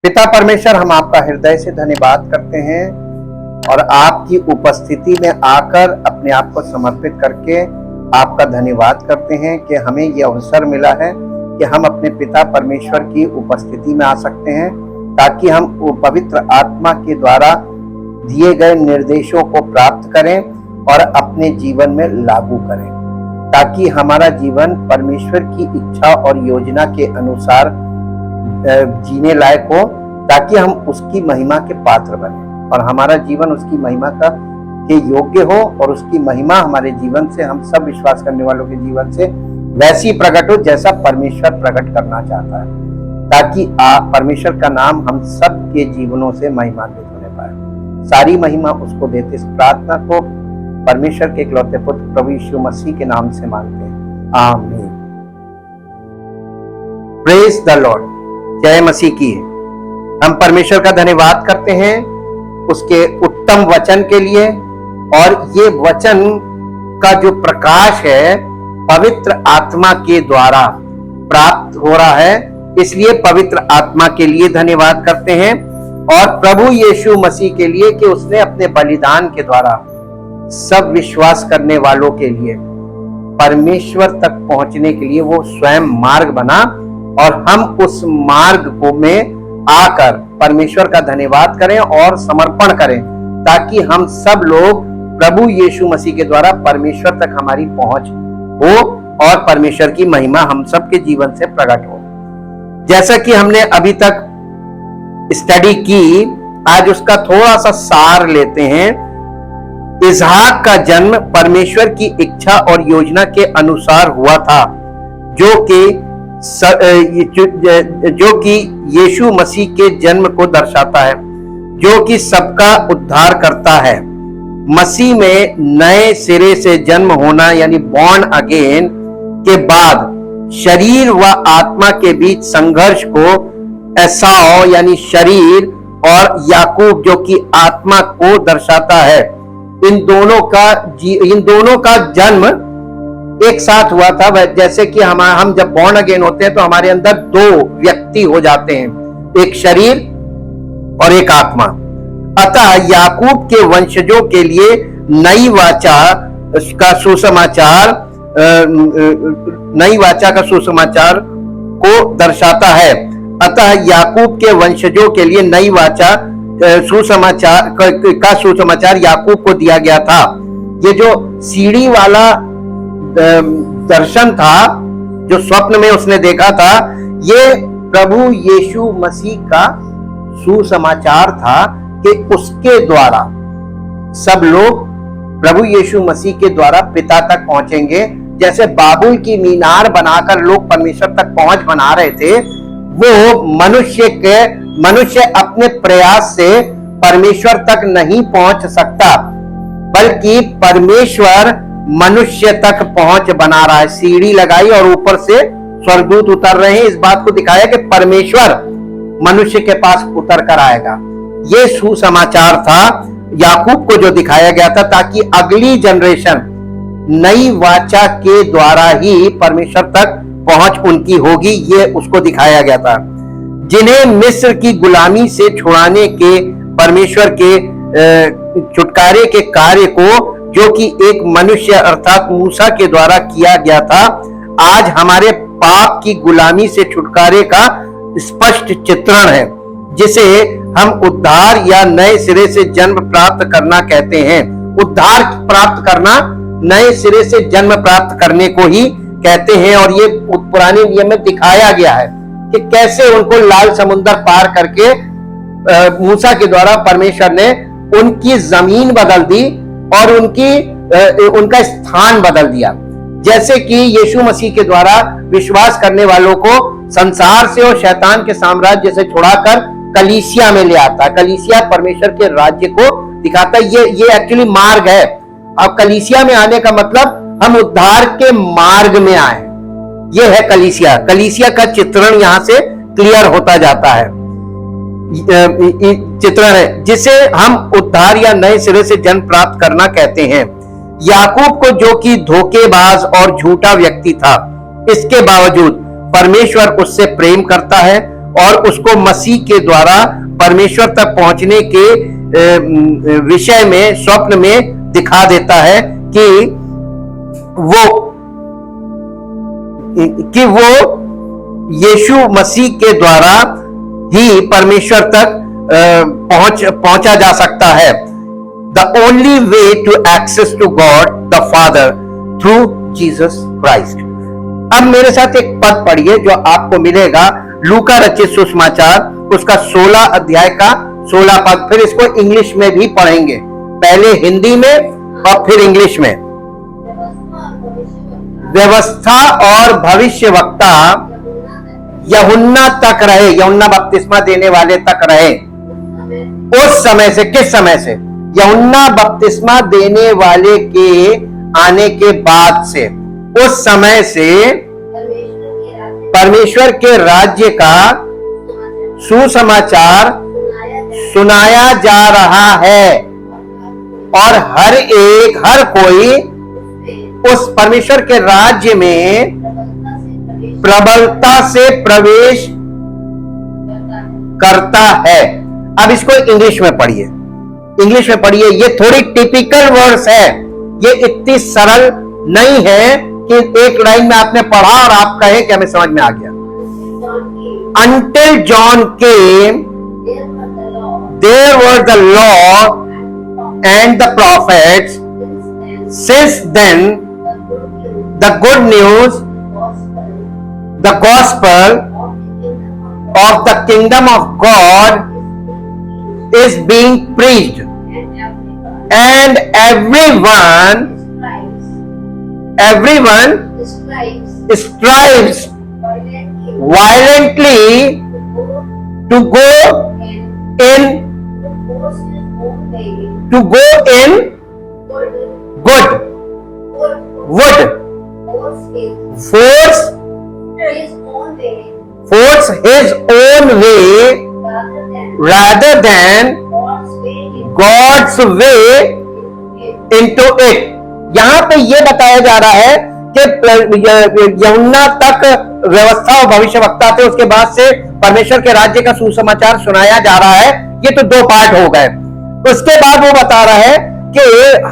पिता परमेश्वर, हम आपका हृदय से धन्यवाद करते हैं और आपकी उपस्थिति में आकर अपने आप को समर्पित करके आपका धन्यवाद करते हैं कि हमें यह अवसर मिला है कि हम अपने पिता परमेश्वर की उपस्थिति में आ सकते हैं, ताकि हम पवित्र आत्मा के द्वारा दिए गए निर्देशों को प्राप्त करें और अपने जीवन में लागू करें, ताकि हमारा जीवन परमेश्वर की इच्छा और योजना के अनुसार जीने लायक हो, ताकि हम उसकी महिमा के पात्र बने और हमारा जीवन उसकी महिमा के योग्य हो और उसकी महिमा हमारे जीवन से, हम सब विश्वास करने वालों के जीवन से वैसी प्रकट हो जैसा परमेश्वर प्रकट करना चाहता है, ताकि परमेश्वर का नाम हम सब के जीवनों से महिमान्वित होने पाए। सारी महिमा उसको देते। इस प्रार्थना को परमेश्वर के इकलौते पुत्र प्रभु यीशु मसीह के नाम से मांगते हैं, आमीन। Praise the Lord. जय मसीह की। हम परमेश्वर का धन्यवाद करते हैं उसके उत्तम वचन के लिए, और ये वचन का जो प्रकाश है पवित्र आत्मा के द्वारा प्राप्त हो रहा है, इसलिए पवित्र आत्मा के लिए धन्यवाद करते हैं और प्रभु यीशु मसीह के लिए कि उसने अपने बलिदान के द्वारा सब विश्वास करने वालों के लिए परमेश्वर तक पहुंचने के लिए वो स्वयं मार्ग बना, और हम उस मार्ग को में आकर परमेश्वर का धन्यवाद करें और समर्पण करें, ताकि हम सब लोग प्रभु यीशु मसीह के द्वारा परमेश्वर तक हमारी पहुंच हो और परमेश्वर की महिमा हम सब के जीवन से प्रकट हो। जैसा कि हमने अभी तक स्टडी की, आज उसका थोड़ा सा सार लेते हैं। इसहाक का जन्म परमेश्वर की इच्छा और योजना के अनुसार हुआ था, जो कि यीशु मसीह के जन्म को दर्शाता है, जो कि सबका उद्धार करता है। मसीह में नए सिरे से जन्म होना यानी बॉर्न अगेन के बाद शरीर व आत्मा के बीच संघर्ष को एसाव यानी शरीर और याकूब जो कि आत्मा को दर्शाता है, इन दोनों का जन्म एक साथ हुआ था। जैसे कि हम जब बॉर्न अगेन होते हैं तो हमारे अंदर दो व्यक्ति हो जाते हैं, एक शरीर और एक आत्मा। अतः याकूब के वंशजों के लिए नई वाचा का सुसमाचार को दर्शाता है। अतः याकूब के वंशजों के लिए नई वाचा सुसमाचार याकूब को दिया गया था। ये जो सीढ़ी वाला दर्शन था, जो स्वप्न में उसने देखा था, ये प्रभु यीशु मसीह का सुसमाचार था कि उसके द्वारा सब लोग प्रभु यीशु मसीह के द्वारा पिता तक पहुंचेंगे। जैसे बाबुल की मीनार बनाकर लोग परमेश्वर तक पहुंच बना रहे थे, वो मनुष्य अपने प्रयास से परमेश्वर तक नहीं पहुंच सकता, बल्कि परमेश्वर मनुष्य तक पहुंच बना रहा है। सीढ़ी लगाई और ऊपर से स्वर्गदूत उतर रहे हैं। इस बात को दिखाया कि परमेश्वर मनुष्य के पास उतर कर आएगा। ये सुसमाचार था याकूब को जो दिखाया गया था, ताकि अगली जनरेशन नई वाचा के द्वारा ही परमेश्वर तक पहुंच उनकी होगी, ये उसको दिखाया गया था। जिन्हें मिस्र की गुलामी से छुड़ाने के परमेश्वर के छुटकारे के कार्य को, जो कि एक मनुष्य अर्थात मूसा के द्वारा किया गया था, आज हमारे पाप की गुलामी से छुटकारे का स्पष्ट चित्रण है, जिसे हम उद्धार या नए सिरे से जन्म प्राप्त करना कहते हैं। उद्धार प्राप्त करना नए सिरे से जन्म प्राप्त करने को ही कहते हैं। और ये पुराने नियम में दिखाया गया है कि कैसे उनको लाल समुद्र पार करके मूसा के द्वारा परमेश्वर ने उनकी जमीन बदल दी और उनका स्थान बदल दिया। जैसे कि यीशु मसीह के द्वारा विश्वास करने वालों को संसार से और शैतान के साम्राज्य से छुड़ाकर कलीसिया में ले आता। कलीसिया परमेश्वर के राज्य को दिखाता है। ये एक्चुअली मार्ग है। अब कलीसिया में आने का मतलब हम उद्धार के मार्ग में आए, ये है कलीसिया। कलीसिया का चित्रण यहां से क्लियर होता जाता है। चित्रण है जिसे हम उद्धार या नए सिरे से जन्म प्राप्त करना कहते हैं। याकूब को, जो कि धोखेबाज और झूठा व्यक्ति था, इसके बावजूद परमेश्वर उससे प्रेम करता है और उसको मसीह के द्वारा परमेश्वर तक पहुंचने के विषय में स्वप्न में दिखा देता है कि वो यीशु मसीह के द्वारा ही परमेश्वर तक पहुंचा जा सकता है। The only way to access to God the father through Jesus Christ. अब मेरे साथ एक पद पढ़िए जो आपको मिलेगा लूका रचित सुसमाचार उसका 16 अध्याय का 16 पद। फिर इसको इंग्लिश में भी पढ़ेंगे, पहले हिंदी में और फिर इंग्लिश में। व्यवस्था और भविष्यवक्ता यूहन्ना तक रहे, यूहन्ना बपतिस्मा देने वाले तक रहे। उस समय से, किस समय से? यूहन्ना बपतिस्मा देने वाले के आने के बाद से, उस समय से परमेश्वर के राज्य का सुसमाचार सुनाया जा रहा है और हर कोई उस परमेश्वर के राज्य में प्रबलता से प्रवेश करता है। अब इसको इंग्लिश में पढ़िए, इंग्लिश में पढ़िए। ये थोड़ी टिपिकल वर्ड्स है, ये इतनी सरल नहीं है कि एक लाइन में आपने पढ़ा और आप कहें कि हमें समझ में आ गया। Until John came, there were the law and the prophets. Since then, the good news, the gospel of the kingdom of God is being preached, and everyone strives violently to go in force his own way rather than God's way into it। यहां पे ये बताया जा रहा है कि यूहन्ना तक व्यवस्था और भविष्यवक्ता थे, उसके बाद से परमेश्वर के राज्य का सुसमाचार सुनाया जा रहा है। ये तो 2 पार्ट हो गए। उसके बाद वो बता रहा है कि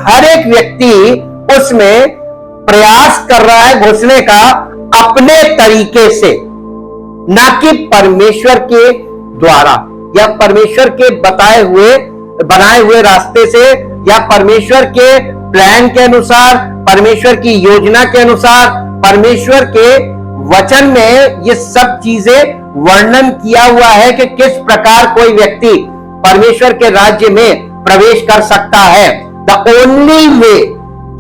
हर एक व्यक्ति उसमें प्रयास कर रहा है घुसने का अपने तरीके से, ना कि परमेश्वर के द्वारा या परमेश्वर के बनाए हुए रास्ते से या परमेश्वर के प्लान के अनुसार, परमेश्वर की योजना के अनुसार। परमेश्वर के वचन में ये सब चीजें वर्णन किया हुआ है कि किस प्रकार कोई व्यक्ति परमेश्वर के राज्य में प्रवेश कर सकता है। द ओनली वे,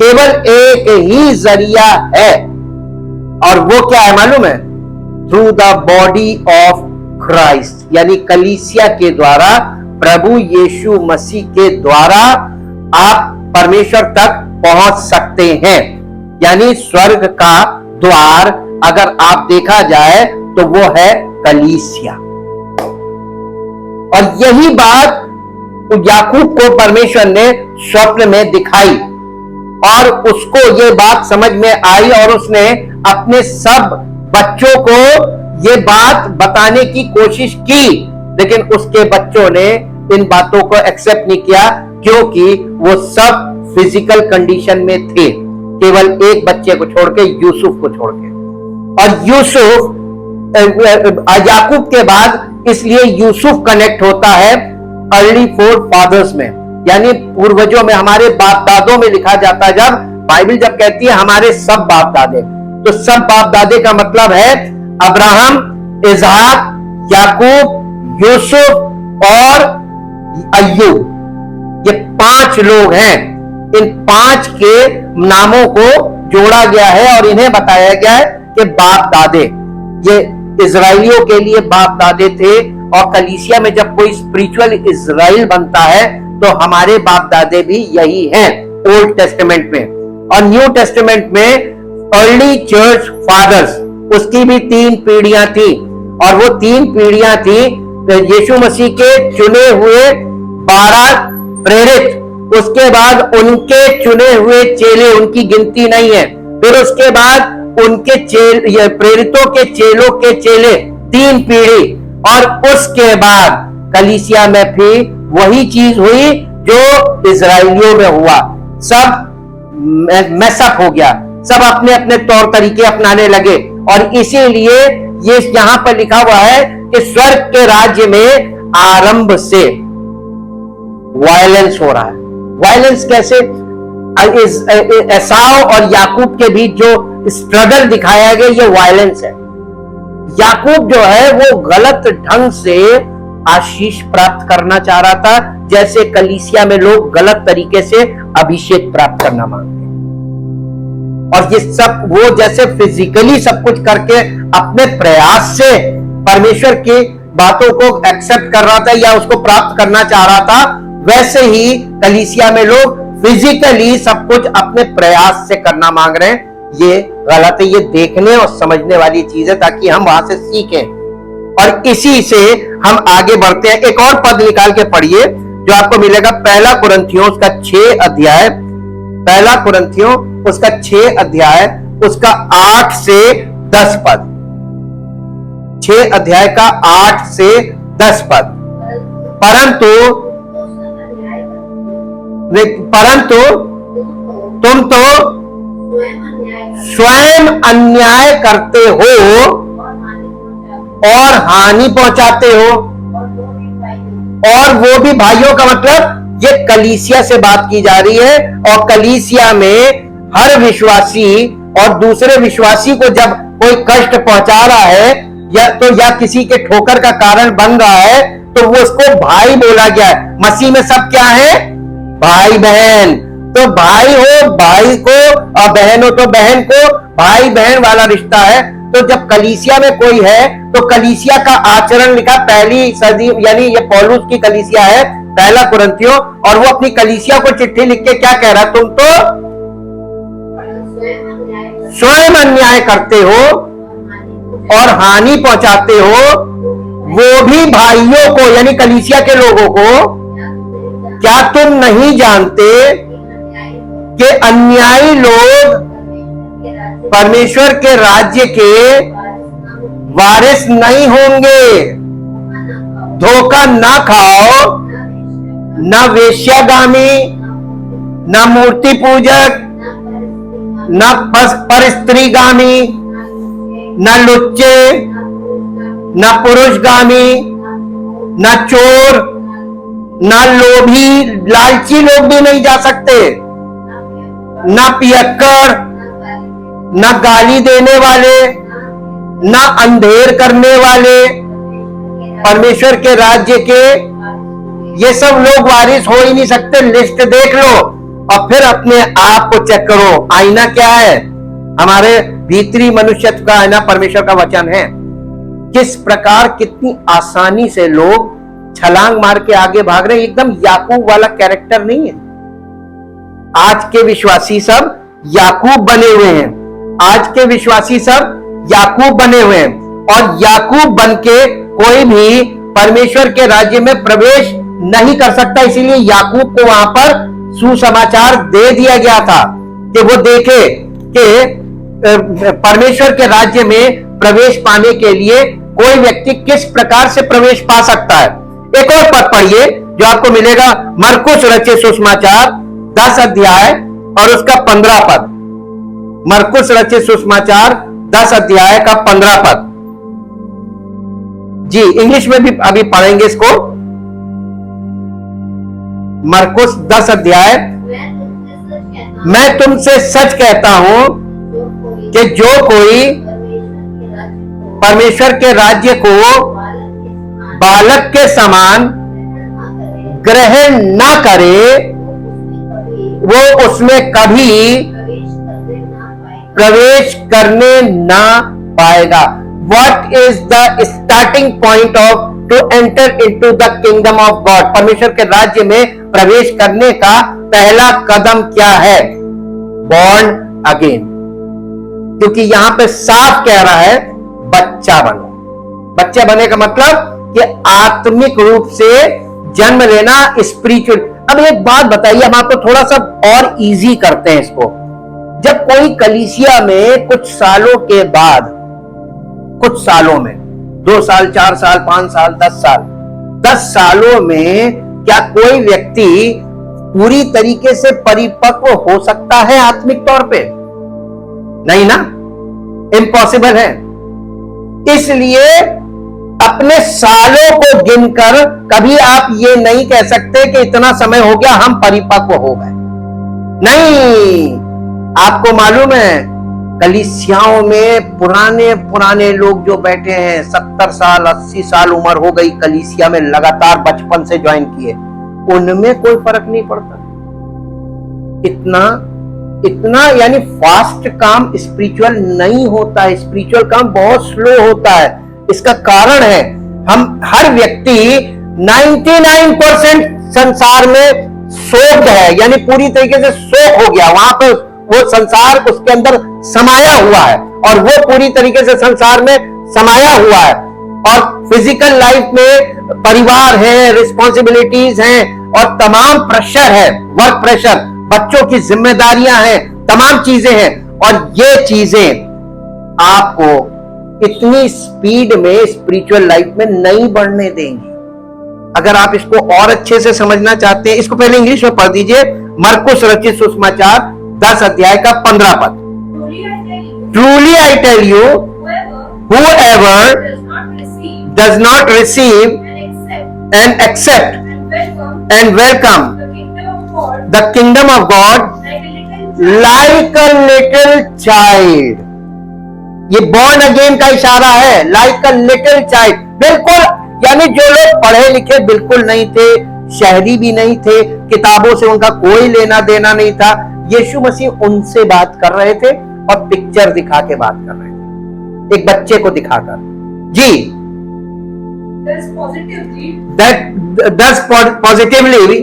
केवल एक ही जरिया है, और वो क्या है मालूम है? Through the body of Christ, यानी कलीसिया के द्वारा, प्रभु यीशु मसीह के द्वारा आप परमेश्वर तक पहुंच सकते हैं। यानी स्वर्ग का द्वार अगर आप देखा जाए तो वो है कलीसिया। और यही बात याकूब को परमेश्वर ने स्वप्न में दिखाई और उसको ये बात समझ में आई और उसने अपने सब बच्चों को ये बात बताने की कोशिश की, लेकिन उसके बच्चों ने इन बातों को एक्सेप्ट नहीं किया क्योंकि वो सब फिजिकल कंडीशन में थे, केवल एक बच्चे को छोड़ के, यूसुफ को छोड़ के। और यूसुफ याकूब के बाद इसलिए यूसुफ कनेक्ट होता है अर्ली फोर फादर्स में, यानी पूर्वजों में, हमारे बाप दादों में लिखा जाता है। जब बाइबल जब कहती है हमारे सब बाप दादे, तो सब बाप दादे का मतलब है अब्राहम, इसहाक, याकूब, यूसुफ और अय्यूब। ये 5 लोग हैं। इन 5 के नामों को जोड़ा गया है और इन्हें बताया गया है कि बाप दादे, ये इजराइलियों के लिए बाप दादे थे। और कलीसिया में जब कोई स्पिरिचुअल इजराइल बनता है तो हमारे बाप दादे भी यही हैं ओल्ड टेस्टामेंट में। और न्यू टेस्टामेंट में अर्ली चर्च फादर्स, उसकी भी 3 पीढ़ियां थी, और वो 3 पीढ़ियां थी यीशु मसीह के चुने हुए 12 प्रेरित, उसके बाद उनके चुने हुए चेले, उनकी गिनती नहीं है, फिर उसके बाद उनके प्रेरितों के चेलों के चेले, 3 पीढ़ी, और उसके बाद कलीसिया में फिर वही चीज हुई जो इजराइलियों में हुआ। सब मैसअप हो गया, सब अपने अपने तौर तरीके अपनाने लगे। और इसीलिए ये यहां पर लिखा हुआ है कि स्वर्ग के राज्य में आरंभ से वायलेंस हो रहा है। वायलेंस कैसे? एसाव और याकूब के बीच जो स्ट्रगल दिखाया गया, ये वायलेंस है। याकूब जो है वो गलत ढंग से आशीष प्राप्त करना चाह रहा था, जैसे कलीसिया में लोग गलत तरीके से अभिषेक प्राप्त करना मांगते हैं। और ये सब वो जैसे फिजिकली सब कुछ करके अपने प्रयास से परमेश्वर की बातों को एक्सेप्ट कर रहा था या उसको प्राप्त करना चाह रहा था, वैसे ही कलीसिया में लोग फिजिकली सब कुछ अपने प्रयास से करना मांग रहे हैं। ये गलत है। ये देखने और समझने वाली चीज है, ताकि हम वहां से सीखें और इसी से हम आगे बढ़ते हैं। एक और पद निकाल के पढ़िए जो आपको मिलेगा पहला कुरिन्थियों उसका 6 अध्याय, पहला कुरिन्थियों उसका 6 अध्याय उसका 8 से 10 पद, 6 अध्याय का 8 से 10 पद। परंतु तुम तो स्वयं अन्याय करते हो और हानि पहुंचाते हो, और वो भी भाइयों का मतलब ये कलीसिया से बात की जा रही है। और कलीसिया में हर विश्वासी और दूसरे विश्वासी को जब कोई कष्ट पहुंचा रहा है या किसी के ठोकर का कारण बन रहा है, तो वो उसको भाई बोला गया है। मसीह में सब क्या है? भाई बहन। तो भाई हो भाई को और बहन हो तो बहन को, भाई बहन वाला रिश्ता है। तो जब कलीसिया में कोई है तो कलीसिया का आचरण लिखा पहली सदी, यानी ये पौलुस की कलीसिया है, पहला कुरिन्थियों, और वो अपनी कलीसिया को चिट्ठी लिख के क्या कह रहा? तुम तो स्वयं अन्याय करते हो और हानि पहुंचाते हो, वो भी भाइयों को, यानी कलीसिया के लोगों को। क्या तुम नहीं जानते कि अन्यायी लोग परमेश्वर के राज्य के वारिस नहीं होंगे? धोखा ना खाओ, न वेश्यागामी, न मूर्ति पूजक, न परस्त्रीगामी, न लुच्चे, न पुरुषगामी, न चोर, न लोभी, लालची लोग भी नहीं जा सकते, न पियक्कड़, न गाली देने वाले, न अंधेर करने वाले परमेश्वर के राज्य के, ये सब लोग वारिस हो ही नहीं सकते। लिस्ट देख लो और फिर अपने आप को चेक करो। आईना क्या है? हमारे भीतरी मनुष्यत्व का आईना परमेश्वर का वचन है। किस प्रकार कितनी आसानी से लोग छलांग मार के आगे भाग रहे हैं। एकदम याकूब वाला कैरेक्टर नहीं है। आज के विश्वासी सब याकूब बने हुए हैं। आज के विश्वासी सब याकूब बने हुए हैं, और याकूब बन के कोई भी परमेश्वर के राज्य में प्रवेश नहीं कर सकता। इसीलिए याकूब को वहां पर सुसमाचार दे दिया गया था कि वो देखे कि परमेश्वर के राज्य में प्रवेश पाने के लिए कोई व्यक्ति किस प्रकार से प्रवेश पा सकता है। एक और पद पढ़िए जो आपको मिलेगा मरकुस रचित सुसमाचार 10 अध्याय और उसका 15 पद। मरकुस रचित सुसमाचार 10 अध्याय का 15 पद। जी इंग्लिश में भी अभी पढ़ेंगे इसको। मरकुस 10 अध्याय। मैं तुमसे सच कहता हूं कि जो कोई परमेश्वर के राज्य को बालक के समान ग्रहण ना करे, वो उसमें कभी प्रवेश करने ना पाएगा। What is the starting point of to enter into the kingdom of God? परमेश्वर के राज्य में प्रवेश करने का पहला कदम क्या है? Born again। क्योंकि यहां पे साफ कह रहा है बच्चा बनो। बच्चा बने का मतलब कि आत्मिक रूप से जन्म लेना, स्पिरिचुअल। अब एक बात बताइए, हम आपको थोड़ा सा और इजी करते हैं इसको। जब कोई कलीसिया में कुछ सालों के बाद, कुछ सालों में 2 साल, 4 साल, 5 साल, 10 साल, 10 सालों में क्या कोई व्यक्ति पूरी तरीके से परिपक्व हो सकता है आत्मिक तौर पे? नहीं ना, इम्पॉसिबल है। इसलिए अपने सालों को गिनकर कभी आप ये नहीं कह सकते कि इतना समय हो गया हम परिपक्व हो गए। नहीं, आपको मालूम है कलीसियाओं में पुराने लोग जो बैठे हैं, 70 साल 80 साल उम्र हो गई कलीसिया में, लगातार बचपन से ज्वाइन किए, उनमें कोई फर्क नहीं पड़ता। इतना यानी फास्ट काम स्पिरिचुअल नहीं होता है, स्पिरिचुअल काम बहुत स्लो होता है। इसका कारण है हम हर व्यक्ति 99% संसार में सोख है, यानी पूरी तरीके से सोख हो गया, वहां पर वो संसार उसके अंदर समाया हुआ है और वो पूरी तरीके से संसार में समाया हुआ है। और फिजिकल लाइफ में परिवार है, रिस्पॉन्सिबिलिटीज हैं और तमाम प्रेशर है, वर्क प्रेशर, बच्चों की जिम्मेदारियां हैं, तमाम चीजें हैं। और ये चीजें आपको इतनी स्पीड में स्पिरिचुअल लाइफ में नहीं बढ़ने देंगी। अगर आप इसको और अच्छे से समझना चाहते हैं, इसको पहले इंग्लिश में पढ़ दीजिए। मरकुस रचित सुसमाचार 10 अध्याय का 15 पद। Truly I tell you, whoever does not receive and accept and welcome the kingdom of God like a little child, ये born again का इशारा है, like a little child। बिल्कुल, यानी जो लोग पढ़े लिखे बिल्कुल नहीं थे, शहरी भी नहीं थे, किताबों से उनका कोई लेना देना नहीं था, यीशु मसीह उनसे बात कर रहे थे और पिक्चर दिखा के बात कर रहे थे, एक बच्चे को दिखाकर। जी, thus positively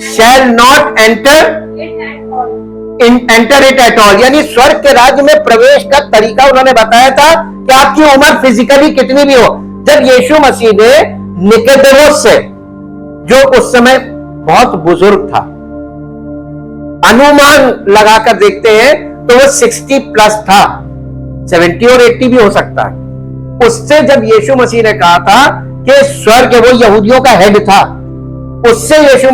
shall not enter it at all, यानी स्वर्ग के राज्य में प्रवेश का तरीका उन्होंने बताया था कि आपकी उम्र फिजिकली कितनी भी हो। जब यीशु मसीह ने निकोदेमोस से, जो उस समय बहुत बुजुर्ग था, अनुमान लगाकर देखते हैं तो वो 60 प्लस था, 70 और 80 भी हो सकता है। उससे जब यीशु मसीह ने कहा था कि स्वर्ग, वो यहूदियों का हेड था, उससे यीशु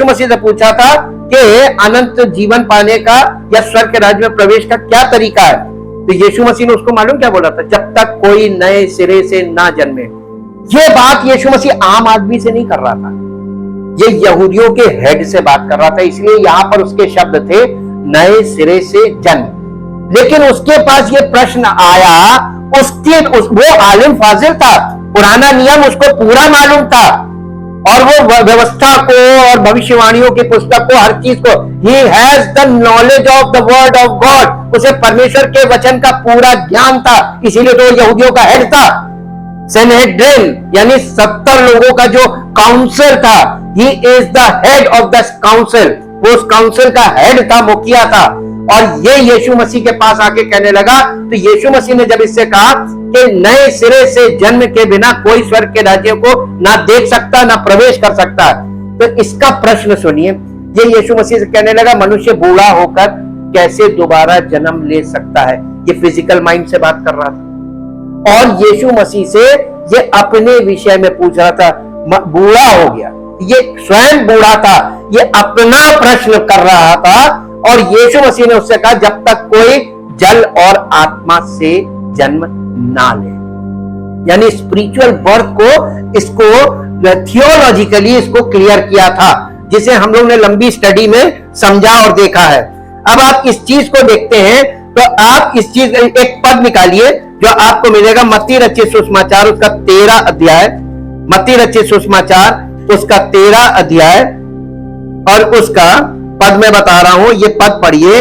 मसीह से पूछा था कि अनंत जीवन पाने का या स्वर्ग के राज्य में प्रवेश का क्या तरीका है। तो यीशु मसीह ने उसको मालूम क्या बोला था? जब तक कोई नए सिरे से ना जन्मे। ये बात यीशु मसीह आम आदमी से नहीं कर रहा था, ये यहूदियों के हेड से बात कर रहा था, इसलिए यहां पर उसके शब्द थे नए सिरे से जन्म। लेकिन उसके पास ये प्रश्न आया, वो आलिम फाजिल था, पुराना नियम उसको पूरा मालूम था और वो व्यवस्था को और भविष्यवाणियों की पुस्तक को, हर चीज को, he has the knowledge of the word of God, उसे परमेश्वर के वचन का पूरा ज्ञान था, इसीलिए तो यहूदियों का हेड था। सेनेड्रिन यानी 70 लोगों का जो काउंसिल था, he is the head of the council, वो उस काउंसिल का हेड था, मुखिया था। और ये यीशु मसीह के पास आके कहने लगा, तो यीशु मसीह ने जब इससे कहा कि नए सिरे से जन्म के बिना कोई स्वर्ग के राज्य को ना देख सकता ना प्रवेश कर सकता, तो इसका प्रश्न सुनिए। ये यीशु मसीह से कहने लगा, मनुष्य बूढ़ा होकर कैसे दोबारा जन्म ले सकता है? ये फिजिकल माइंड से बात कर रहा था और यीशु मसीह से ये अपने विषय में पूछ रहा था। बूढ़ा हो गया, ये स्वयं बूढ़ा था, ये अपना प्रश्न कर रहा था और यीशु मसीह ने उससे कहा, जब तक कोई जल और आत्मा से जन्म ना ले। यानी स्पिरिचुअल बर्थ को, इसको थियोलॉजिकली इसको क्लियर किया था, जिसे हम लोग ने लंबी स्टडी में समझा और देखा है। अब आप इस चीज को देखते हैं तो आप इस चीज, एक पद निकालिए जो आपको मिलेगा मत्ती रचित सुसमाचार उसका 13 अध्याय, मत्ती रचित सुसमाचार उसका 13 अध्याय और उसका पद मैं बता रहा हूं, ये पद पढ़िए,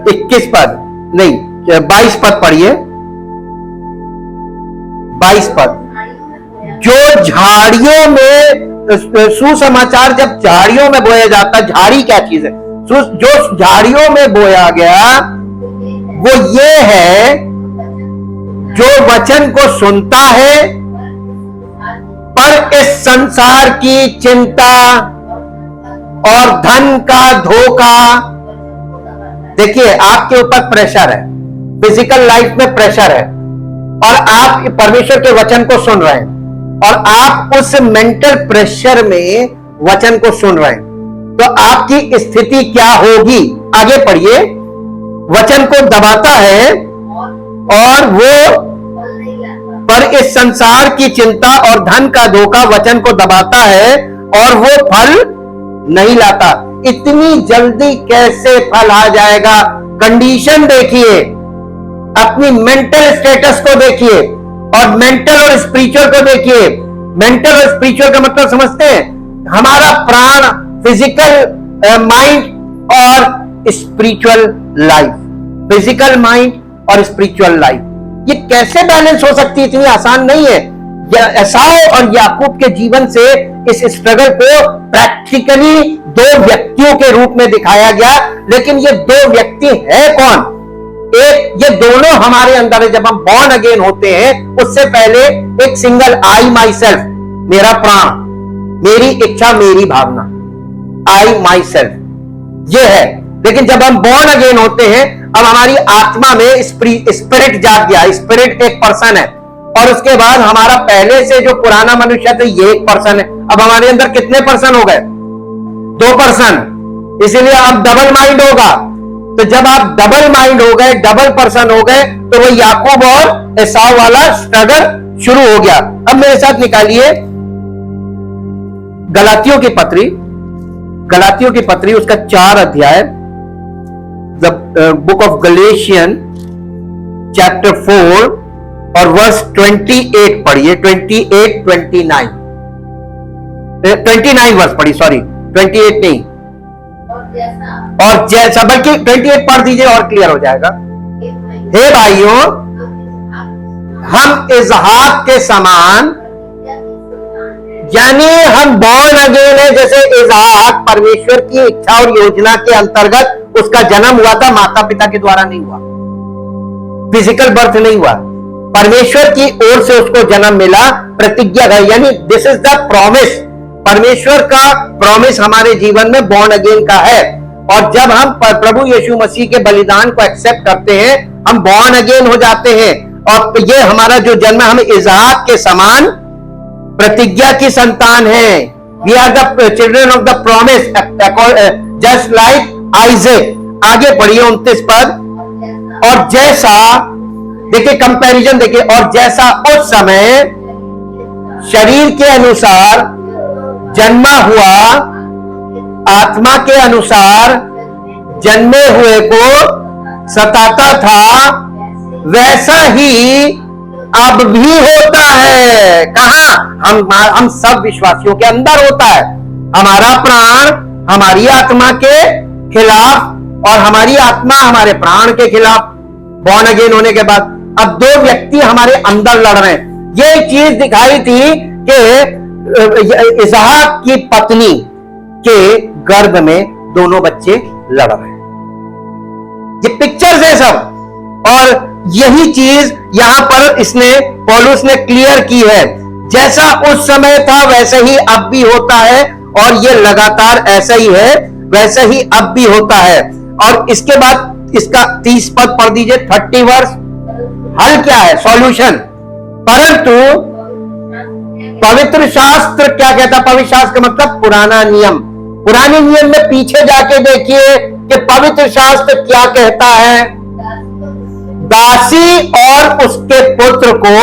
21 पद नहीं 22 पद पढ़िए, 22 पद। जो झाड़ियों में, सुसमाचार जब झाड़ियों में बोया जाता, झाड़ी क्या चीज है? जो झाड़ियों में बोया गया वो ये है जो वचन को सुनता है पर इस संसार की चिंता और धन का धोखा, देखिए आपके ऊपर प्रेशर है, फिजिकल लाइफ में प्रेशर है और आप परमेश्वर के वचन को सुन रहे हैं और आप उस मेंटल प्रेशर में वचन को सुन रहे हैं, तो आपकी स्थिति क्या होगी? आगे पढ़िए। वचन को दबाता है और वो पर इस संसार की चिंता और धन का धोखा वचन को दबाता है और वो फल नहीं लाता। इतनी जल्दी कैसे फल आ जाएगा? कंडीशन देखिए, अपनी मेंटल स्टेटस को देखिए और मेंटल और स्पिरिचुअल को देखिए। मेंटल और स्पिरिचुअल का मतलब समझते हैं? हमारा प्राण, फिजिकल माइंड और स्पिरिचुअल लाइफ, फिजिकल माइंड और स्पिरिचुअल लाइफ, ये कैसे बैलेंस हो सकती है? इतनी आसान नहीं है। एसाव और याकूब के जीवन से इस स्ट्रगल को प्रैक्टिकली दो व्यक्तियों के रूप में दिखाया गया, लेकिन ये दो व्यक्ति है कौन? एक, ये दोनों हमारे अंदर है। जब हम बॉर्न अगेन होते हैं उससे पहले एक सिंगल आई माई सेल्फ, मेरा प्राण, मेरी इच्छा, मेरी भावना, आई माई सेल्फ ये है। लेकिन जब हम बॉर्न अगेन होते हैं, अब हमारी आत्मा में स्पिरिट जाग गया। स्पिरिट एक पर्सन है और उसके बाद हमारा पहले से जो पुराना मनुष्य था ये एक पर्सन है। अब हमारे अंदर कितने पर्सन हो गए? 2 पर्सन। इसीलिए अब डबल माइंड होगा। तो जब आप डबल माइंड हो गए, डबल पर्सन हो गए, तो वो याकूब और एसाव वाला स्ट्रगल शुरू हो गया। अब मेरे साथ निकालिए गलातियों की पत्री, गलातियों की पत्री उसका 4 अध्याय, द बुक ऑफ गलेशियन चैप्टर 4 और वर्स 28 पढ़िए। 29 वर्स पढ़िए, सॉरी 28 नहीं, और जैसा, बल्कि 28 पढ़ दीजिए और क्लियर हो जाएगा। हे भाइयों, हम इसहाक के समान, यानी हम बॉर्न अगेन है जैसे इसहाक, परमेश्वर की इच्छा और योजना के अंतर्गत उसका जन्म हुआ था, माता पिता के द्वारा नहीं हुआ, फिजिकल बर्थ नहीं हुआ, परमेश्वर की ओर से उसको जन्म मिला, प्रतिज्ञा है, यानी दिस इज द प्रॉमिस। परमेश्वर का प्रॉमिस हमारे जीवन में बॉर्न अगेन का है। और जब हम प्रभु यीशु मसीह के बलिदान को एक्सेप्ट करते हैं, हम बॉर्न अगेन हो जाते हैं। और ये हमारा जो जन्म है, हम इसहाक के समान प्रतिज्ञा की संतान है। We are the children of the promise, just like Isaac. आगे पढ़िए 29 पद। और जैसा, देखिए कंपैरिजन देखिए, और जैसा उस समय शरीर के अनुसार जन्मा हुआ, आत्मा के अनुसार जन्मे हुए को सताता था, वैसा ही अब भी होता है। कहां? हम सब विश्वासियों के अंदर होता है। हमारा प्राण हमारी आत्मा के खिलाफ और हमारी आत्मा हमारे प्राण के खिलाफ, बॉर्न अगेन होने के बाद। अब 2 व्यक्ति हमारे अंदर लड़ रहे हैं। ये चीज दिखाई थी कि इसहाक की पत्नी के गर्भ में दोनों बच्चे लड़ रहे हैं। ये पिक्चर्स है सब, और यही चीज यहां पर इसने, पौलुस ने क्लियर की है। जैसा उस समय था वैसे ही अब भी होता है, और ये लगातार ऐसा ही है, वैसे ही अब भी होता है। और इसके बाद इसका 30 पद पढ़ दीजिए, 30 वर्ष। हल क्या है? सॉल्यूशन। परंतु पवित्र शास्त्र क्या कहता? पवित्र शास्त्र का मतलब पुराना नियम। पुराने नियम में पीछे जाके देखिए कि पवित्र शास्त्र क्या कहता है। दासी और उसके पुत्र को,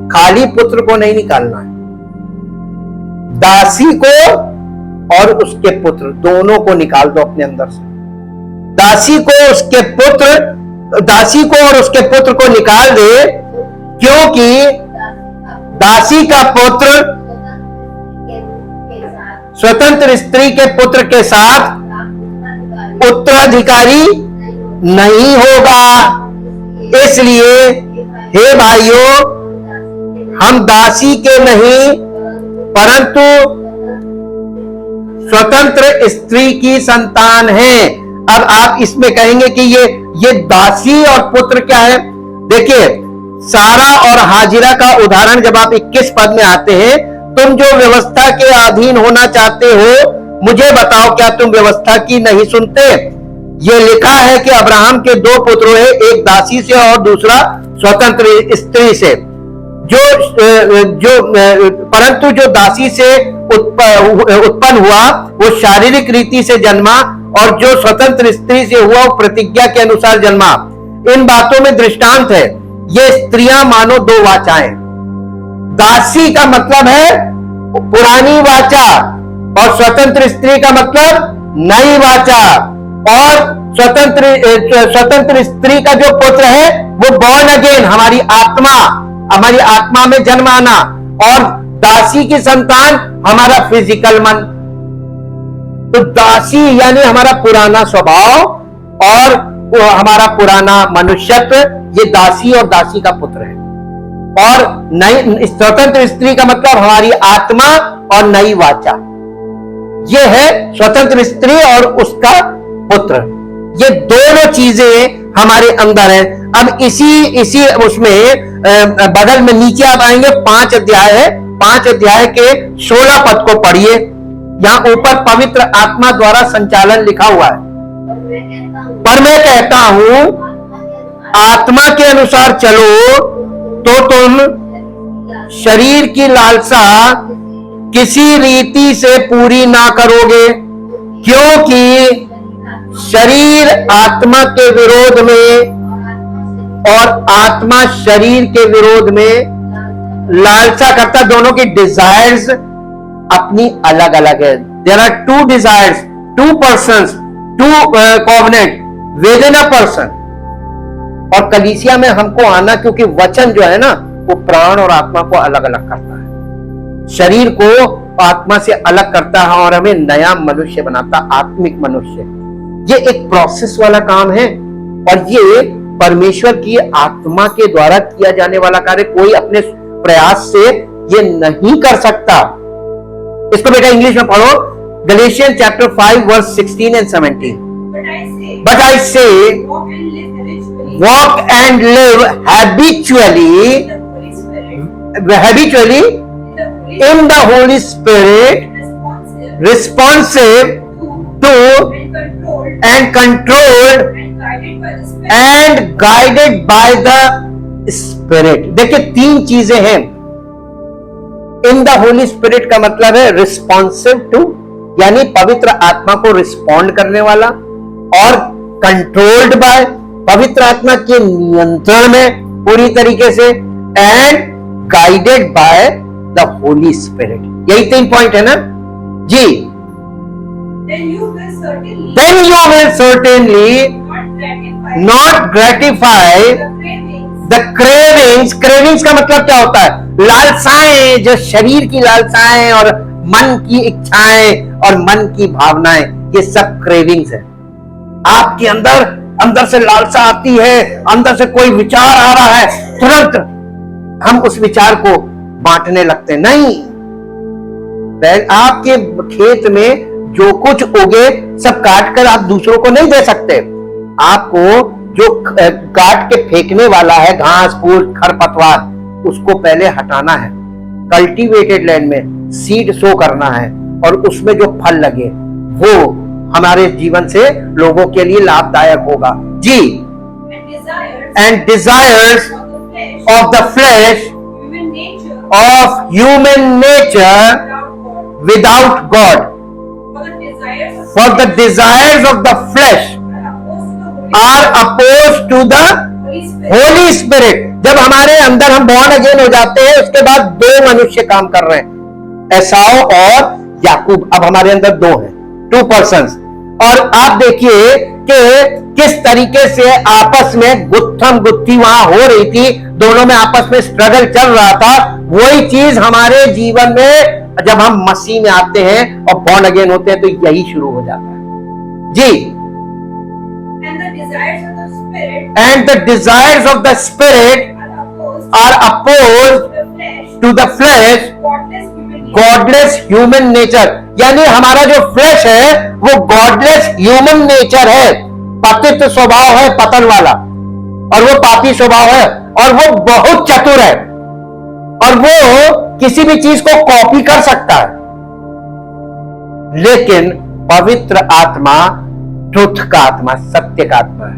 खाली पुत्र को नहीं निकालना है, दासी को और उसके पुत्र दोनों को निकाल दो अपने अंदर से। दासी को उसके पुत्र, दासी को और उसके पुत्र को निकाल दे, क्योंकि दासी का पुत्र स्वतंत्र स्त्री के पुत्र के साथ उत्तराधिकारी नहीं होगा। इसलिए हे भाइयों, हम दासी के नहीं परंतु स्वतंत्र स्त्री की संतान हैं। अब आप इसमें कहेंगे कि ये दासी और पुत्र क्या है? देखिए, सारा और हाजिरा का उदाहरण जब आप 21 पद में आते हैं, तुम जो व्यवस्था के अधीन होना चाहते हो, मुझे बताओ क्या तुम व्यवस्था की नहीं सुनते? ये लिखा है कि अब्राहम के दो पुत्र हुए, एक दासी से और दूसरा स्वतंत्र स्त्री से। परंतु जो दासी से उत्पन्न हुआ वो शारीरिक रीति से जन्मा, और जो स्वतंत्र स्त्री से हुआ वो प्रतिज्ञा के अनुसार जन्मा। इन बातों में दृष्टांत है, ये स्त्रियां मानो दो वाचाएं। दासी का मतलब है पुरानी वाचा, और स्वतंत्र स्त्री का मतलब नई वाचा। और स्वतंत्र स्त्री का जो पुत्र है वो बॉर्न अगेन, हमारी आत्मा में जन्म आना, और दासी की संतान हमारा फिजिकल मन। तो दासी यानी हमारा पुराना स्वभाव और हमारा पुराना मनुष्यत्व, ये दासी और दासी का पुत्र है। और नई स्वतंत्र स्त्री का मतलब हमारी आत्मा और नई वाचा। ये है स्वतंत्र स्त्री और उसका पुत्र। ये दोनों चीजें हमारे अंदर है। अब इसी उसमें बगल में नीचे आप आएंगे, 5 अध्याय है, 5 अध्याय के 16 पद को पढ़िए। यहां ऊपर पवित्र आत्मा द्वारा संचालन लिखा हुआ है। पर मैं कहता हूं आत्मा के अनुसार चलो तो तुम शरीर की लालसा किसी रीति से पूरी ना करोगे, क्योंकि शरीर आत्मा के विरोध में और आत्मा शरीर के विरोध में लालसा करता। दोनों की डिजायर्स अपनी अलग अलग है। There are 2 desires, 2 persons, 2 covenant within a person. और कलीसिया में हमको आना, क्योंकि वचन जो है ना वो प्राण और आत्मा को अलग अलग करता है, शरीर को आत्मा से अलग करता है और हमें नया मनुष्य बनाता, आत्मिक मनुष्य। ये एक प्रोसेस वाला काम है, और ये परमेश्वर की आत्मा के द्वारा किया जाने वाला कार्य कोई अपने प्रयास से ये नहीं कर सकता। इसको बेटा इंग्लिश में पढ़ो, Galatians chapter 5 verse 16 and 17। But I say, walk and live habitually in the Holy Spirit, responsive to and controlled and guided by the Spirit। देखिए 3 चीजें हैं। इन द होली स्पिरिट का मतलब है रिस्पॉन्सिव टू, यानी पवित्र आत्मा को रिस्पॉन्ड करने वाला, और कंट्रोल्ड बाय, पवित्र आत्मा के नियंत्रण में पूरी तरीके से, and guided by the Holi spirit. यही 3 पॉइंट है ना जी। Then you will certainly not gratify the cravings। cravings का मतलब क्या होता है? लालसाएं, जो शरीर की लालसाएं और मन की इच्छाएं और मन की भावनाएं, ये सब क्रेविंग्स है। आपके अंदर से लालसा आती है, अंदर से कोई विचार आ रहा है, तुरंत हम उस विचार को बांटने लगते हैं। नहीं, आपके खेत में जो कुछ उगे सब काट कर आप दूसरों को नहीं दे सकते। आपको जो काट के फेंकने वाला है, घास फूस खरपतवार, उसको पहले हटाना है। कल्टीवेटेड लैंड में सीड सो करना है, और उसमें जो फल लगे वो हमारे जीवन से लोगों के लिए लाभदायक होगा जी। And desires of the flesh of human nature without God, for the desires of the flesh are opposed to the Holy Spirit। जब हमारे अंदर हम born again हो जाते हैं, उसके बाद 2 मनुष्य काम कर रहे हैं, एसाव और याकूब। अब हमारे अंदर 2 हैं, 2 persons। और आप देखिए कि किस तरीके से आपस में गुत्थम गुत्थी वहां हो रही थी, दोनों में आपस में स्ट्रगल चल रहा था। वही चीज हमारे जीवन में जब हम मसीह में आते हैं और बॉर्न अगेन होते हैं तो यही शुरू हो जाता है जी। And the desires of the spirit are opposed to the flesh godless human nature. यानी हमारा जो फ्लैश है वो गॉडलेस ह्यूमन नेचर है, पतित स्वभाव है, पतन वाला, और वो पापी स्वभाव है, और वो बहुत चतुर है, और वो किसी भी चीज को कॉपी कर सकता है। लेकिन पवित्र आत्मा ट्रुथ का आत्मा, सत्य का आत्मा है,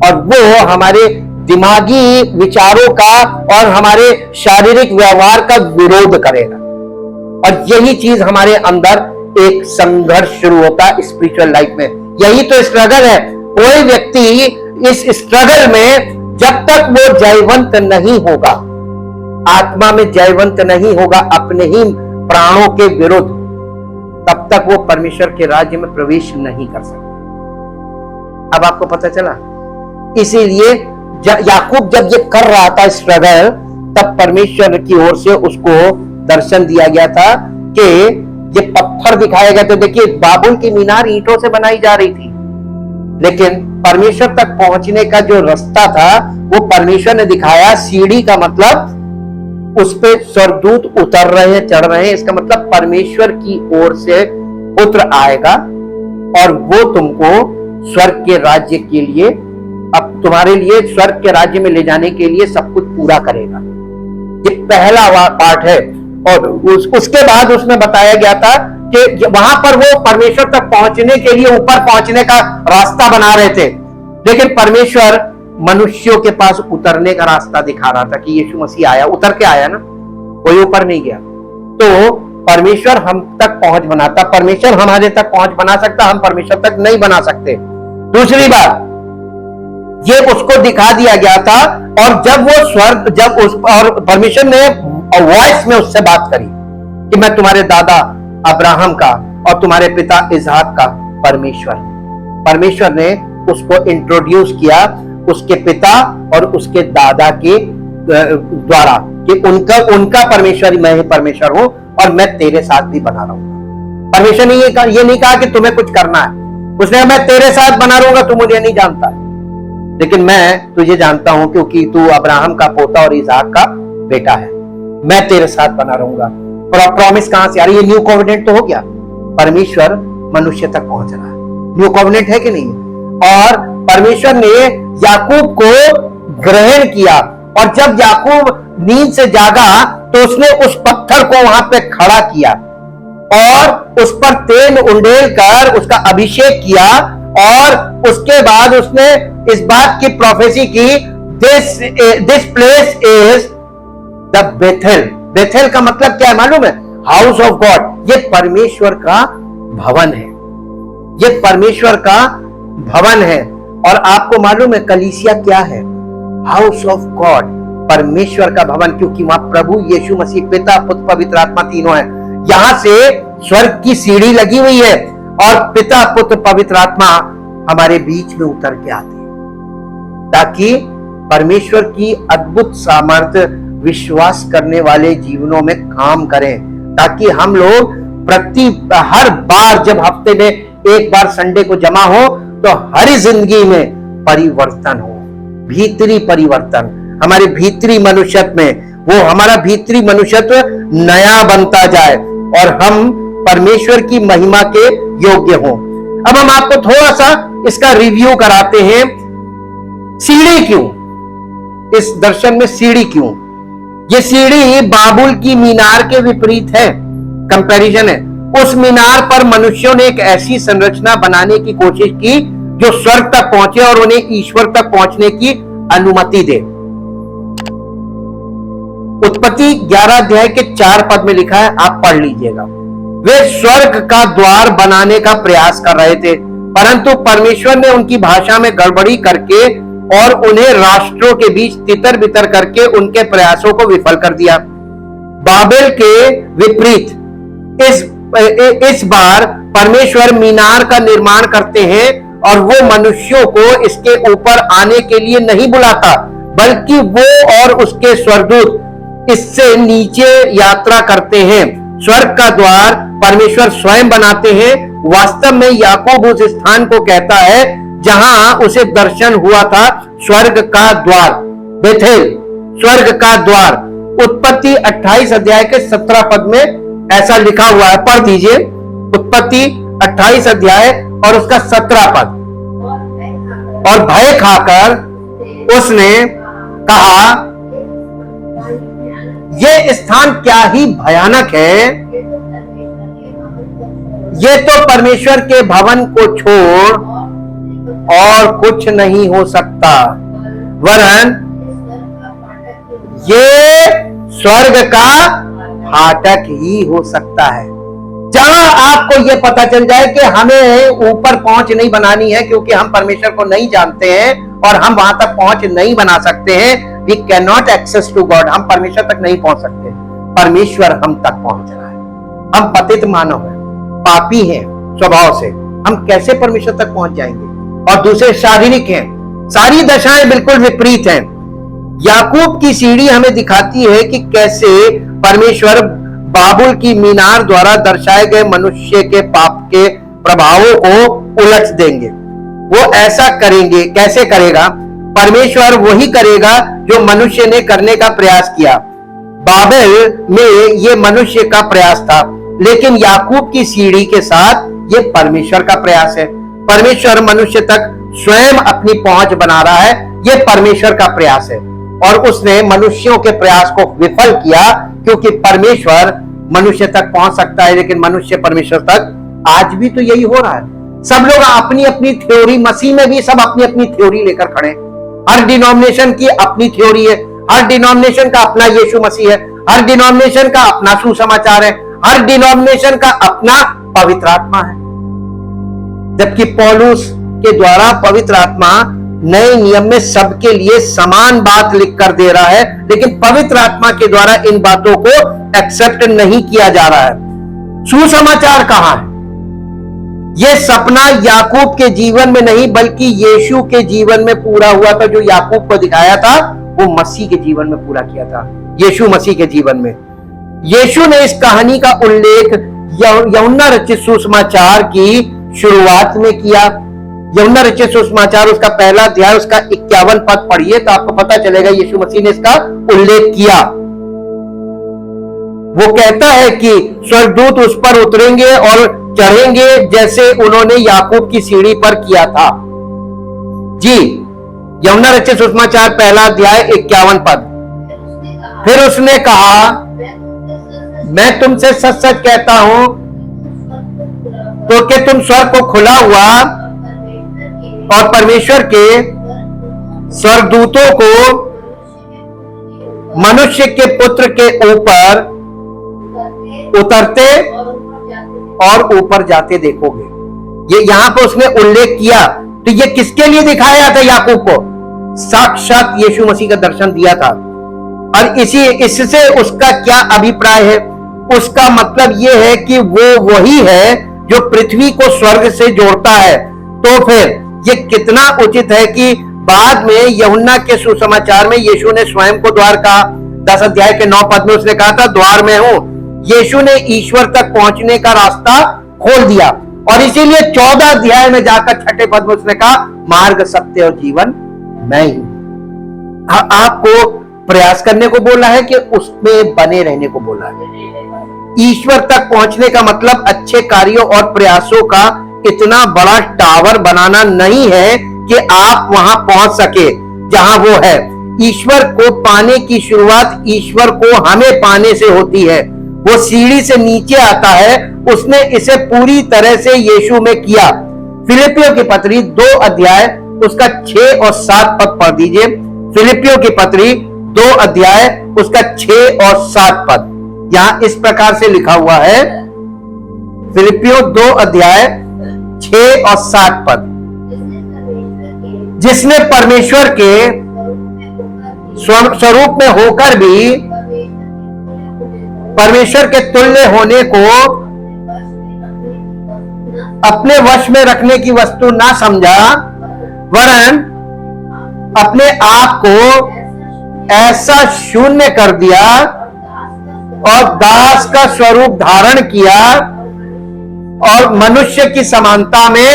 और वो हमारे दिमागी विचारों का और हमारे शारीरिक व्यवहार का विरोध करेगा। और यही चीज हमारे अंदर एक संघर्ष शुरू होता है स्पिरिचुअल लाइफ में। यही तो स्ट्रगल है। कोई व्यक्ति इस स्ट्रगल में जब तक वो जयवंत नहीं होगा, आत्मा में जयवंत नहीं होगा अपने ही प्राणों के विरुद्ध, तब तक वो परमेश्वर के राज्य में प्रवेश नहीं कर सकता। अब आपको पता चला। इसीलिए याकूब जब ये कर रहा था स्ट्रगल, तब परमेश्वर की ओर से उसको दर्शन दिया गया था कि ये पत्थर दिखाया गया। तो देखिए, बाबुल की मीनार ईंटों से बनाई जा रही थी, लेकिन परमेश्वर तक पहुंचने का जो रास्ता था वो परमेश्वर ने दिखाया। सीढ़ी का मतलब उस पे स्वर्गदूत उतर रहे हैं, चढ़ रहे हैं। इसका मतलब परमेश्वर की ओर से पुत्र आएगा और वो तुमको स्वर्ग के राज्य के लिए, अब तुम्हारे लिए स्वर्ग के राज्य में ले जाने के लिए सब कुछ पूरा करेगा। ये पहला पार्ट है। और उसके बाद उसमें बताया गया था कि वहां पर वो परमेश्वर तक पहुंचने के लिए ऊपर पहुंचने का रास्ता बना रहे थे, लेकिन परमेश्वर मनुष्यों के पास उतरने का रास्ता दिखा रहा था कि यीशु मसीह आया, उतर के आया ना, कोई ऊपर नहीं गया। तो परमेश्वर हम तक पहुंच बनाता, परमेश्वर हमारे तक पहुंच बना सकता, हम परमेश्वर तक नहीं बना सकते। दूसरी बात, ये उसको दिखा दिया गया था। और जब वो स्वर्ग, जब उस और परमेश्वर ने वॉइस में उससे बात करी कि मैं तुम्हारे दादा अब्राहम का और तुम्हारे पिता इसहाक का परमेश्वर ने उसको इंट्रोड्यूस किया उसके पिता और उसके दादा के द्वारा कि उनका परमेश्वर मैं ही परमेश्वर हूं और मैं तेरे साथ भी बना रहूंगा। परमेश्वर ने ये नहीं कहा कि तुम्हें कुछ करना है, उसने कहा मैं तेरे साथ बना रहूंगा, तू मुझे नहीं जानता है लेकिन मैं तुझे जानता हूं क्योंकि तू अब्राहम का पोता और इसहाक का बेटा है, मैं तेरे साथ बना रहूंगा। प्रॉमिस कहां से आ रही है? न्यू कोवेनेंट तो हो गया, परमेश्वर मनुष्य तक पहुंच रहा है, न्यू कोवेनेंट है कि नहीं? और परमेश्वर ने याकूब को ग्रहण किया और जब याकूब नींद से जागा तो उसने उस पत्थर को वहां पे खड़ा किया और उस पर तेल उंडेल कर उसका अभिषेक किया और उसके बाद उसने इस बात की प्रोफेसी की, this place is the Bethel. Bethel का मतलब क्या है मालूम है? House of God. ये परमेश्वर का भवन है, ये परमेश्वर का भवन है। और आपको मालूम है कलीसिया क्या है? हाउस ऑफ गॉड, परमेश्वर का भवन, क्योंकि वहां प्रभु यीशु मसीह, पिता पुत्र पवित्र आत्मा तीनों है। यहां से स्वर्ग की सीढ़ी लगी हुई है और पिता पुत्र पवित्र आत्मा हमारे बीच में उतर के आते हैं ताकि परमेश्वर की अद्भुत सामर्थ्य विश्वास करने वाले जीवनों में काम करें, ताकि हम लोग हर बार जब हफ्ते में एक बार संडे को जमा हो तो हर जिंदगी में परिवर्तन हो, भीतरी परिवर्तन, हमारे भीतरी मनुष्यत्व में वो हमारा भीतरी मनुष्यत्व नया बनता जाए और हम परमेश्वर की महिमा के योग्य हों। अब हम आपको थोड़ा सा इसका रिव्यू कराते हैं। सीढ़ी क्यों? इस दर्शन में सीढ़ी क्यों? ये सीढ़ी बाबुल की मीनार के विपरीत है, कंपैरिजन है। उस मीनार पर मनुष्यों ने एक ऐसी संरचना बनाने की कोशिश की जो स्वर्ग तक पहुंचे और उन्हें ईश्वर तक पहुंचने की अनुमति दे। उत्पत्ति 11 अध्याय के 4 पद में लिखा है, आप पढ़ लीजिएगा। वे स्वर्ग का द्वार बनाने का प्रयास कर रहे थे, परंतु परमेश्वर ने उनकी भाषा में गड़बड़ी करके और उन्हें राष्ट्रों के बीच तितर बितर करके उनके प्रयासों को विफल कर दिया। बाबेल के विपरीत इस बार परमेश्वर मीनार का निर्माण करते हैं और वो मनुष्यों को इसके ऊपर आने के लिए नहीं बुलाता, बल्कि वो और उसके स्वर्गदूत इससे नीचे यात्रा करते हैं। स्वर्ग का द्वार परमेश्वर स्वयं बनाते हैं। वास्तव में याकूब उस स्थान को कहता है जहां उसे दर्शन हुआ था, स्वर्ग का द्वार, बेथेल, स्वर्ग का द्वार। उत्पत्ति 28 अध्याय के 17 पद में ऐसा लिखा हुआ है, पढ़ दीजिए। उत्पत्ति 28 अध्याय और उसका 17 पद। और भय खाकर उसने कहा, यह स्थान क्या ही भयानक है, ये तो परमेश्वर के भवन को छोड़ और कुछ नहीं हो सकता, वरन ये स्वर्ग का फाटक ही हो सकता है। जहां आपको यह पता चल जाए कि हमें ऊपर पहुंच नहीं बनानी है, क्योंकि हम परमेश्वर को नहीं जानते हैं और हम वहां तक पहुंच नहीं बना सकते हैं। We can not access to God, हम परमेश्वर तक नहीं पहुंच सकते। परमेश्वर हम तक पहुंच रहा है। हम पतित मानव हैं, पापी हैं स्वभाव से, हम कैसे परमेश्वर तक पहुंच जाएंगे? और दूसरे शारीरिक हैं, सारी दशाएं बिल्कुल विपरीत हैं। याकूब की सीढ़ी हमें दिखाती है कि कैसे परमेश्वर बाबुल की मीनार द्वारा दर्शाए गए मनुष्य के पाप के प्रभावों को उलट देंगे। वो ऐसा करेंगे, कैसे करेगा? परमेश्वर वही करेगा जो मनुष्य ने करने का प्रयास किया। बाबेल में ये मनुष्य का प्रयास था, लेकिन याकूब की सीढ़ी के साथ ये परमेश्वर का प्रयास है। परमेश्वर मनुष्य तक स्वयं अपनी पहुंच बना रहा है, ये परमेश्वर का प्रयास है। और उसने मनुष्यों के प्रयास को विफल किया, क्योंकि परमेश्वर मनुष्य तक पहुंच सकता है, लेकिन मनुष्य परमेश्वर तक आज भी तो यही हो रहा है। सब लोग अपनी अपनी थ्योरी, मसीह में भी सब अपनी अपनी थ्योरी लेकर खड़े। हर डिनोमिनेशन की अपनी थ्योरी है, हर डिनोमिनेशन का अपना यीशु मसीह है, हर डिनोमिनेशन का अपना सुसमाचार है, हर डिनोमिनेशन का अपना पवित्र आत्मा है। जबकि पौलुस के द्वारा पवित्र आत्मा नए नियम में सबके लिए समान बात लिख कर दे रहा है, लेकिन पवित्र आत्मा के द्वारा इन बातों को एक्सेप्ट नहीं किया जा रहा है। सुसमाचार कहां है? यह सपना याकूब के जीवन में नहीं, बल्कि यीशु के जीवन में पूरा हुआ था। जो याकूब को दिखाया था वो मसीह के जीवन में पूरा किया था, यीशु मसीह के जीवन में। यीशु ने इस कहानी का उल्लेख यूहन्ना रचित सुसमाचार की शुरुआत में किया। यूहन्ना रचित सुसमाचार उसका पहला अध्याय उसका 51 पद पढ़िए तो आपको पता चलेगा यीशु मसीह ने इसका उल्लेख किया। वो कहता है कि स्वर्गदूत उस पर उतरेंगे और चढ़ेंगे, जैसे उन्होंने याकूब की सीढ़ी पर किया था। जी, यूहन्ना रचित सुसमाचार पहला अध्याय 51 पद। फिर उसने कहा, मैं तुमसे सच सच कहता हूं तो कि तुम स्वर्ग को खुला हुआ और परमेश्वर के स्वर्गदूतों को मनुष्य के पुत्र के ऊपर उतरते और ऊपर जाते देखोगे। ये यहां पर उसने उल्लेख किया, तो ये किसके लिए दिखाया था? याकूब को साक्षात यीशु मसीह का दर्शन दिया था। और इससे उसका क्या अभिप्राय है? उसका मतलब यह है कि वो वही है जो पृथ्वी को स्वर्ग से जोड़ता है। तो फिर ये कितना उचित है कि बाद में यूहन्ना के सुसमाचार में यीशु ने स्वयं को द्वार कहा। 10 अध्याय के 9 पद में उसने कहा था, द्वार में हूं। यीशु ने ईश्वर तक पहुंचने का रास्ता खोल दिया, और इसीलिए 14 अध्याय में जाकर 6ठे पद में उसने कहा, मार्ग, सत्य और जीवन मैं ही। आपको प्रयास करने को बोला है कि उसमें बने रहने को बोला है। ईश्वर तक पहुंचने का मतलब अच्छे कार्यों और प्रयासों का इतना बड़ा टावर बनाना नहीं है कि आप वहां पहुंच सके जहां वो है। ईश्वर को पाने की शुरुआत ईश्वर को हमें पाने से होती है। वो सीढ़ी से नीचे आता है, उसने इसे पूरी तरह से यीशु में किया। फिलिपियों की पत्री 2 अध्याय उसका 6 और 7 पद पढ़ दीजिए। फिलिपियों की पत्री 2 अध्याय उसका 6 और 7 पद यहां इस प्रकार से लिखा हुआ है। फिलिपियों 2 अध्याय 6 और 7 पद। जिसने परमेश्वर के स्वरूप में होकर भी परमेश्वर के तुल्य होने को अपने वश में रखने की वस्तु ना समझा, वरन अपने आप को ऐसा शून्य कर दिया और दास का स्वरूप धारण किया और मनुष्य की समानता में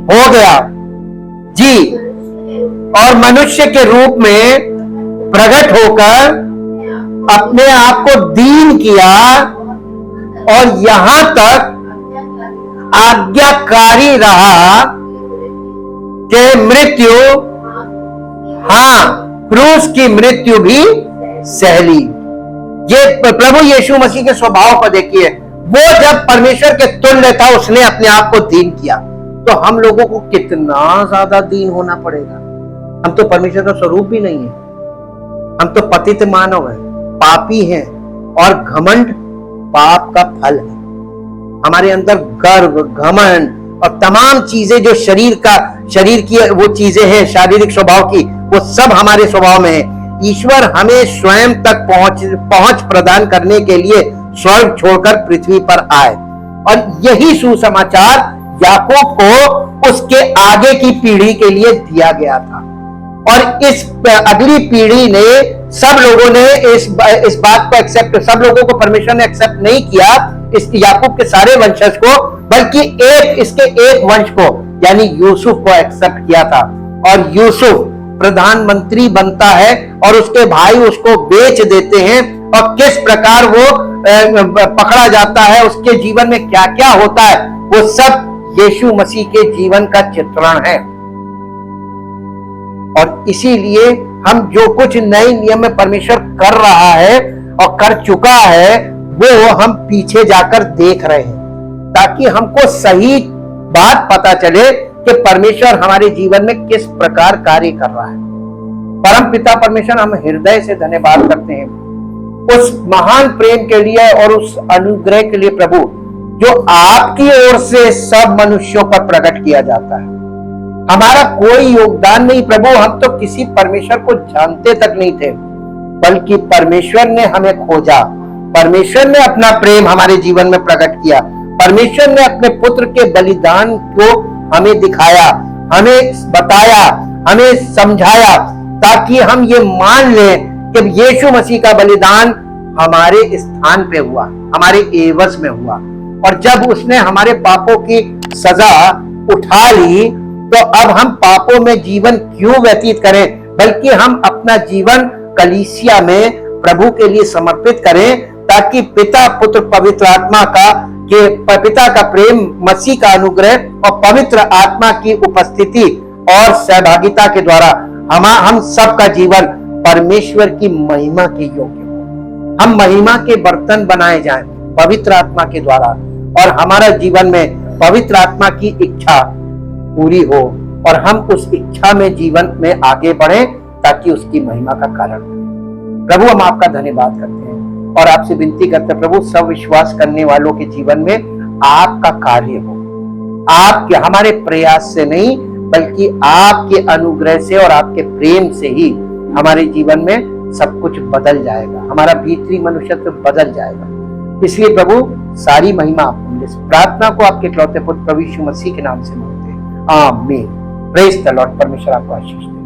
हो गया। जी, और मनुष्य के रूप में प्रकट होकर अपने आप को दीन किया और यहां तक आज्ञाकारी रहा कि मृत्यु, हां, क्रूस की मृत्यु भी सहली। ये प्रभु यीशु मसीह के स्वभाव को देखिए। वो जब परमेश्वर के तुल्य था, उसने अपने आप को दीन किया। तो हम लोगों को कितना ज्यादा दीन होना पड़ेगा। हम तो परमेश्वर का स्वरूप भी नहीं है, हम तो पतित मानव हैं, पापी हैं, और घमंड पाप का फल है। हमारे अंदर गर्व, घमंड और तमाम चीजें जो शरीर की वो चीजें हैं शारीरिक स्वभाव की, वो सब हमारे स्वभाव में है। ईश्वर हमें स्वयं तक पहुंच प्रदान करने के लिए स्वर्ग छोड़कर पृथ्वी पर आए, और यही सुसमाचार याकूब को उसके आगे की पीढ़ी के लिए दिया गया था। और इस अगली पीढ़ी ने, सब लोगों ने इस बात को एक्सेप्ट, सब लोगों को परमेश्वर ने एक्सेप्ट नहीं किया, इस याकूब के सारे वंशज को, बल्कि इसके एक वंश को यानी यूसुफ को एक्सेप्ट किया था। और यूसुफ प्रधानमंत्री बनता है और उसके भाई उसको बेच देते हैं, और किस प्रकार वो पकड़ा जाता है, उसके जीवन में क्या क्या होता है, वो सब यीशु मसीह के जीवन का चित्रण है। और इसीलिए हम जो कुछ नए नियम में परमेश्वर कर रहा है और कर चुका है, वो हम पीछे जाकर देख रहे हैं, ताकि हमको सही बात पता चले कि परमेश्वर हमारे जीवन में किस प्रकार कार्य कर रहा है। परम पिता परमेश्वर, हम हृदय से धन्यवाद करते हैं उस महान प्रेम के लिए और उस अनुग्रह के लिए प्रभु, जो आपकी ओर से सब मनुष्यों पर प्रकट किया जाता है। हमारा कोई योगदान नहीं प्रभु, हम तो किसी परमेश्वर को जानते तक नहीं थे, बल्कि परमेश्वर ने हमें खोजा, परमेश्वर ने अपना प्रेम हमारे जीवन में प्रकट किया, परमेश्वर ने अपने पुत्र के बलिदान को हमें दिखाया, हमें बताया, हमें समझाया, ताकि हम ये मान लें कि यीशु मसीह का बलिदान हमारे स्थान पे हुआ, हमारे एवज में हुआ। और जब उसने हमारे पापों की सजा उठा ली, तो अब हम पापों में जीवन क्यों व्यतीत करें, बल्कि हम अपना जीवन कलीसिया में प्रभु के लिए समर्पित करें, ताकि पिता, पुत्र, पवित्र आत्मा पिता का प्रेम, मसीह का अनुग्रह और पवित्र आत्मा की उपस्थिति और सहभागिता के द्वारा हम सबका जीवन परमेश्वर की महिमा के योग्य हो। हम महिमा के बर्तन बनाए जाएं पवित्र आत्मा के द्वारा, और हमारा जीवन में पवित्र आत्मा की इच्छा पूरी हो, और हम उस इच्छा में जीवन में आगे बढ़े, ताकि उसकी महिमा का कारण हो। प्रभु, हम आपका धन्यवाद करते हैं और आपसे विनती करते हैं प्रभु, सब विश्वास करने वालों के जीवन में आपका कार्य हो, आपके हमारे प्रयास से नहीं, बल्कि आपके अनुग्रह से और आपके प्रेम से ही हमारे जीवन में सब कुछ बदल जाएगा, हमारा भीतरी मनुष्यत्व बदल जाएगा। इसलिए प्रभु, सारी महिमा आपको मिले। इस प्रार्थना को आपके इकलौते पुत्र प्रभु यीशु मसीह के नाम से मांगते हैं, आमीन। Praise the Lord. परमेश्वर आपको आशीष दे।